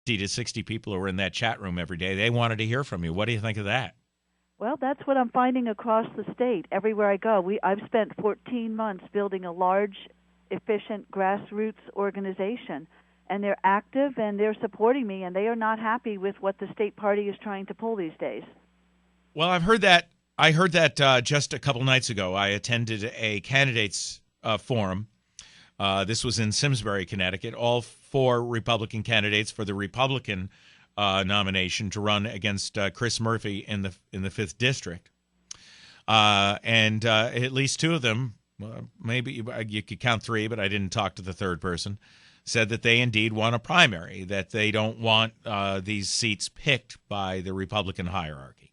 50 to 60 people who were in that chat room every day. They wanted to hear from you. What do you think of that? Well, that's what I'm finding across the state. Everywhere I go, I've spent 14 months building a large, efficient grassroots organization, and they're active and they're supporting me, and they are not happy with what the state party is trying to pull these days. Well, I've heard that. I heard that just a couple nights ago. I attended a candidates forum. This was in Simsbury, Connecticut. All 4 Republican candidates for the Republican nomination to run against Chris Murphy in the 5th district, and at least 2 of them, maybe you could count 3, but I didn't talk to the 3rd person, said that they indeed want a primary, that they don't want these seats picked by the Republican hierarchy.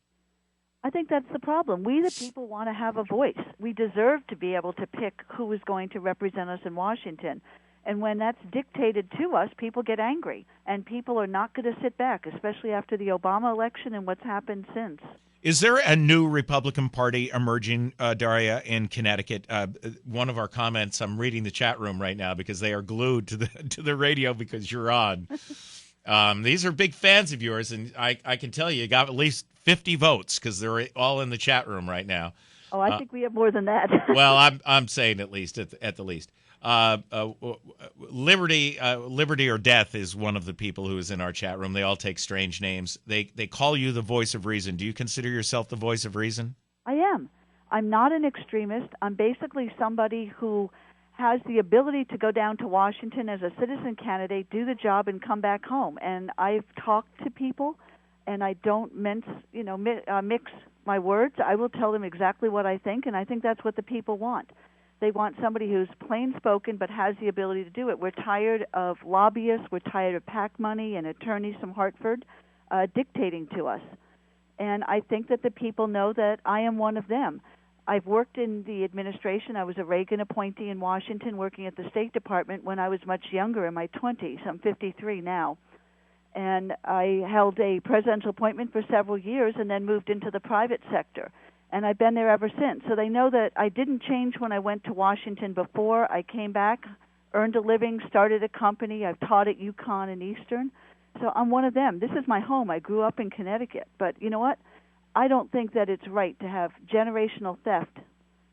I think that's the problem. We, the people, want to have a voice. We deserve to be able to pick who is going to represent us in Washington. And when that's dictated to us, people get angry. And people are not going to sit back, especially after the Obama election and what's happened since. Is there a new Republican Party emerging, Daria, in Connecticut? One of our comments, I'm reading the chat room right now because they are glued to the radio because you're on. These are big fans of yours, and I can tell you got at least 50 votes because they're all in the chat room right now. Oh, I think we have more than that. Well, I'm saying at least, at the least. Liberty or Death is one of the people who is in our chat room. They all take strange names. They call you the voice of reason. Do you consider yourself the voice of reason? I am. I'm not an extremist. I'm basically somebody who has the ability to go down to Washington as a citizen candidate, do the job, and come back home. And I've talked to people, and I don't mix my words. I will tell them exactly what I think, and I think that's what the people want. They want somebody who's plain-spoken but has the ability to do it. We're tired of lobbyists. We're tired of PAC money and attorneys from Hartford dictating to us. And I think that the people know that I am one of them. I've worked in the administration. I was a Reagan appointee in Washington working at the State Department when I was much younger, in my 20s. I'm 53 now. And I held a presidential appointment for several years and then moved into the private sector. And I've been there ever since. So they know that I didn't change when I went to Washington before. I came back, earned a living, started a company. I've taught at UConn and Eastern. So I'm one of them. This is my home. I grew up in Connecticut. But you know what? I don't think that it's right to have generational theft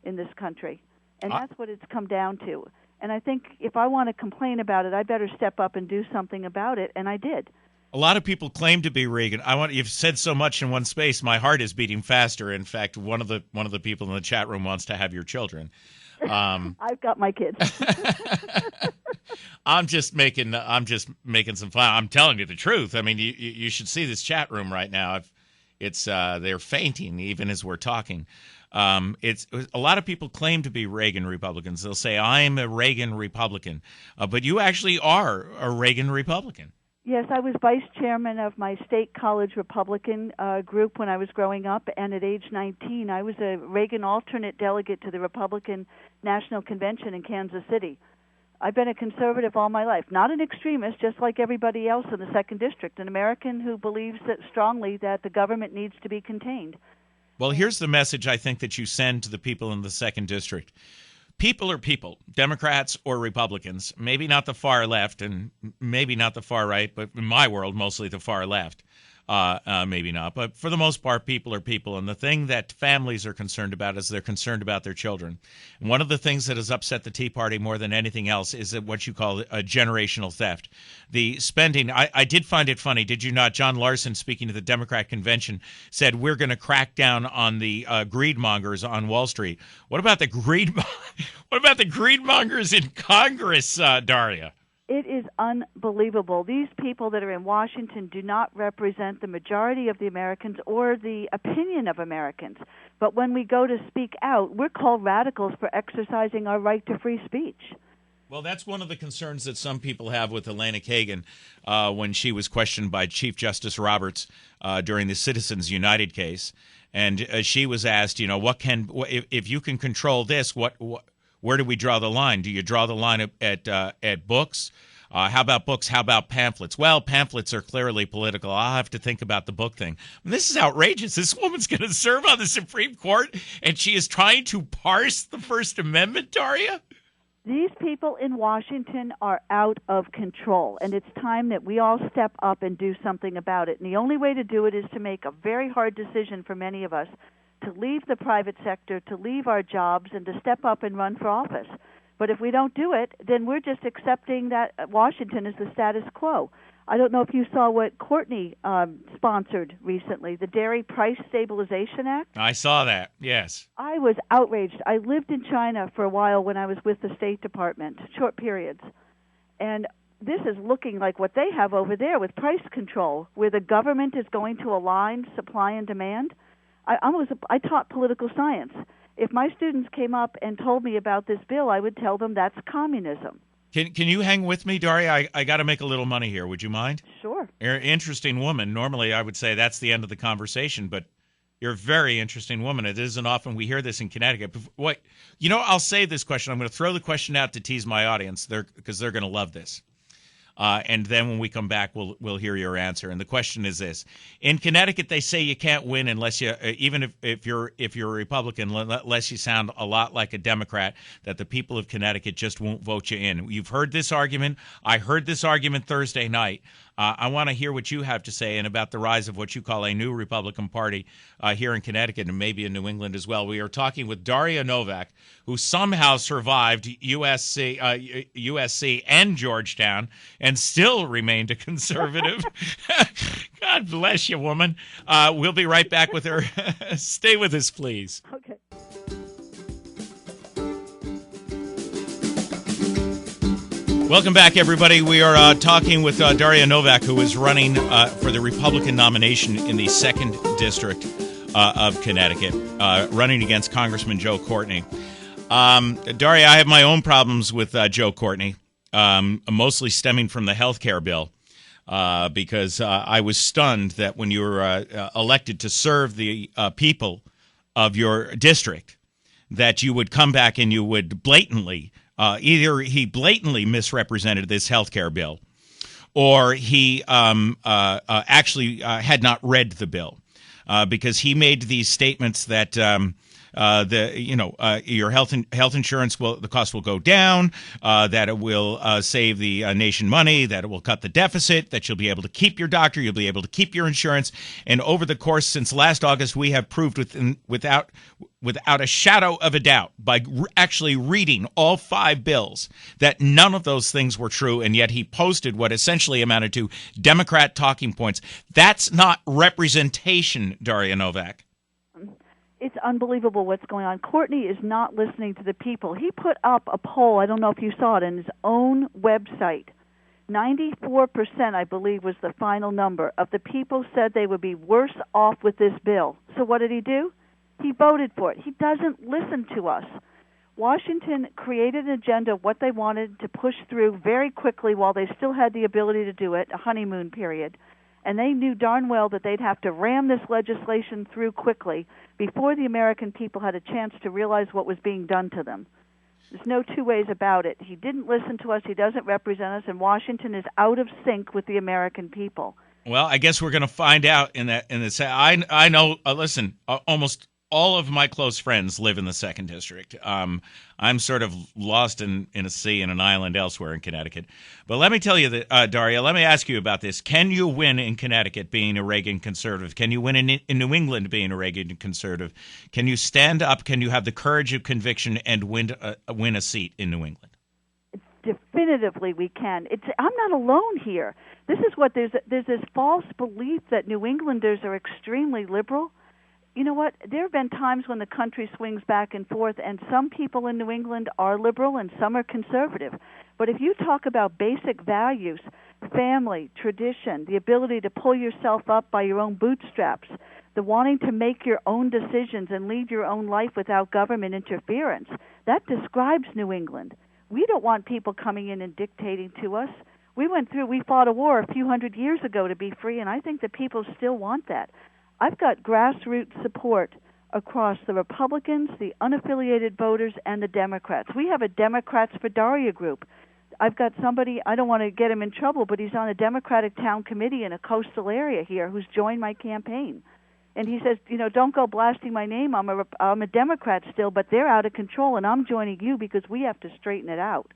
in this country. And that's what it's come down to. And I think if I want to complain about it, I better step up and do something about it. And I did. A lot of people claim to be Reagan. You've said so much in one space. My heart is beating faster. In fact, one of the people in the chat room wants to have your children. I've got my kids. I'm just making some fun. I'm telling you the truth. I mean, you should see this chat room right now. They're fainting even as we're talking. It's a lot of people claim to be Reagan Republicans. They'll say I'm a Reagan Republican, but you actually are a Reagan Republican. Yes, I was vice chairman of my state college Republican group when I was growing up, and at age 19, I was a Reagan alternate delegate to the Republican National Convention in Kansas City. I've been a conservative all my life, not an extremist, just like everybody else in the 2nd District, an American who believes that strongly that the government needs to be contained. Well, here's the message I think that you send to the people in the 2nd District. People are people, Democrats or Republicans, maybe not the far left and maybe not the far right, but in my world, mostly the far left. Maybe not. But for the most part, people are people. And the thing that families are concerned about is they're concerned about their children. And one of the things that has upset the Tea Party more than anything else is that what you call a generational theft. The spending, I did find it funny, did you not? John Larson, speaking to the Democrat convention, said we're going to crack down on the greedmongers on Wall Street. What about the greedmongers in Congress, Daria? It is unbelievable. These people that are in Washington do not represent the majority of the Americans or the opinion of Americans. But when we go to speak out, we're called radicals for exercising our right to free speech. Well, that's one of the concerns that some people have with Elena Kagan when she was questioned by Chief Justice Roberts during the Citizens United case. And she was asked, if you can control this, where do we draw the line? Do you draw the line at books? How about books? How about pamphlets? Well, pamphlets are clearly political. I'll have to think about the book thing. This is outrageous. This woman's going to serve on the Supreme Court, and she is trying to parse the First Amendment, Daria? These people in Washington are out of control, and it's time that we all step up and do something about it. And the only way to do it is to make a very hard decision for many of us to leave the private sector, to leave our jobs, and to step up and run for office. But if we don't do it, then we're just accepting that Washington is the status quo. I don't know if you saw what Courtney sponsored recently, the Dairy Price Stabilization Act. I saw that, yes. I was outraged. I lived in China for a while when I was with the State Department, short periods. And this is looking like what they have over there with price control, where the government is going to align supply and demand. I taught political science. If my students came up and told me about this bill, I would tell them that's communism. Can you hang with me, Daria? I got to make a little money here. Would you mind? Sure. You're an interesting woman. Normally, I would say that's the end of the conversation, but you're a very interesting woman. It isn't often we hear this in Connecticut. I'll save this question. I'm going to throw the question out to tease my audience because they're going to love this. And then when we come back, we'll hear your answer. And the question is this: in Connecticut, they say you can't win unless you, even if you're a Republican, unless you sound a lot like a Democrat, that the people of Connecticut just won't vote you in. You've heard this argument. I heard this argument Thursday night. I want to hear what you have to say and about the rise of what you call a new Republican Party here in Connecticut and maybe in New England as well. We are talking with Daria Novak, who somehow survived USC and Georgetown and still remained a conservative. God bless you, woman. We'll be right back with her. Stay with us, please. Okay. Welcome back, everybody. We are talking with Daria Novak, who is running for the Republican nomination in the 2nd District of Connecticut, running against Congressman Joe Courtney. Daria, I have my own problems with Joe Courtney, mostly stemming from the health care bill, because I was stunned that when you were elected to serve the people of your district, that you would come back and you would blatantly either he blatantly misrepresented this health care bill, or he actually had not read the bill, because he made these statements that your health insurance the cost will go down, that it will save the nation money, that it will cut the deficit, that you'll be able to keep your doctor, you'll be able to keep your insurance, and over the course since last August, we have proved without a shadow of a doubt, by actually reading all 5 bills, that none of those things were true, and yet he posted what essentially amounted to Democrat talking points. That's not representation, Daria Novak. It's unbelievable what's going on. Courtney is not listening to the people. He put up a poll, I don't know if you saw it, on his own website. 94%, I believe, was the final number of the people said they would be worse off with this bill. So what did he do? He voted for it. He doesn't listen to us. Washington created an agenda of what they wanted to push through very quickly while they still had the ability to do it, a honeymoon period. And they knew darn well that they'd have to ram this legislation through quickly before the American people had a chance to realize what was being done to them. There's no two ways about it. He didn't listen to us. He doesn't represent us. And Washington is out of sync with the American people. Well, I guess we're going to find out in this. I know. Listen, almost all of my close friends live in the 2nd District. I'm sort of lost in a sea in an island elsewhere in Connecticut. But let me tell you that, Daria, let me ask you about this. Can you win in Connecticut being a Reagan conservative? Can you win in New England being a Reagan conservative? Can you stand up? Can you have the courage of conviction and win a seat in New England? Definitively we can. I'm not alone here. This is what there's this false belief that New Englanders are extremely liberal. You know what? There have been times when the country swings back and forth, and some people in New England are liberal and some are conservative. But if you talk about basic values, family, tradition, the ability to pull yourself up by your own bootstraps, the wanting to make your own decisions and lead your own life without government interference, that describes New England. We don't want people coming in and dictating to us. We fought a war a few hundred years ago to be free, and I think the people still want that. I've got grassroots support across the Republicans, the unaffiliated voters, and the Democrats. We have a Democrats for Daria group. I've got somebody, I don't want to get him in trouble, but he's on a Democratic town committee in a coastal area here who's joined my campaign. And he says, don't go blasting my name. I'm a Democrat still, but they're out of control, and I'm joining you because we have to straighten it out.